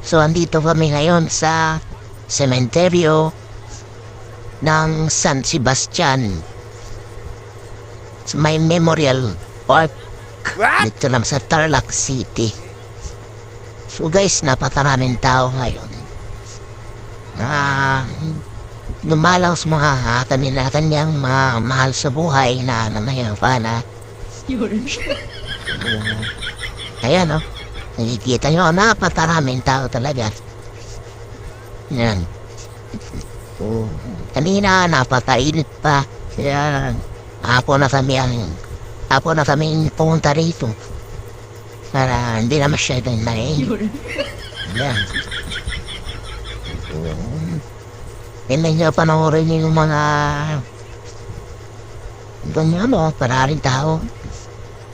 So, andito kami ngayon sa sementeryo ng San Sebastian. Sa may Memorial Park. Dito lang sa Tarlac City. So guys, napakaraming tao ngayon. Lumalaw sa mga kanilang mga mahal sa buhay na namayafana. Ayan, oh. Nakikita nyo, napakaraming tao talaga. Yan. Kanina, napakainit pa. Kaya, hapon na kami pumunta rito. Para hindi na masyadong nainit. Yan. Hindi nyo panoorin yung mga ganyan, no? Pararing tao.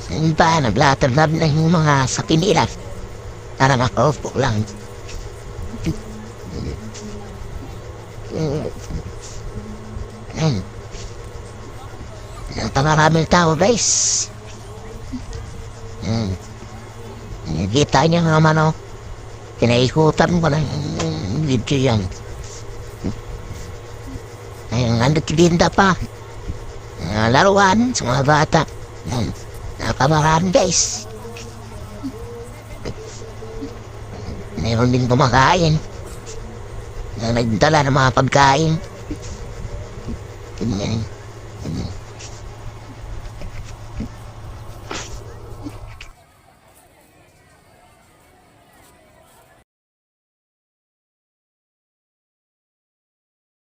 Hindi pa, naglatalab na yung mga sakinila. Para makaupo lang. Napakaraming tao, guys. Kita niyo naman, oh. Pinaikutan ko lang yung video yan. Ayun, nanditilinda pa. Laruan sa mga bata. Napamarami, guys. Mayroon din kumakain. Nagdala ng mga pagkain. Ganyan.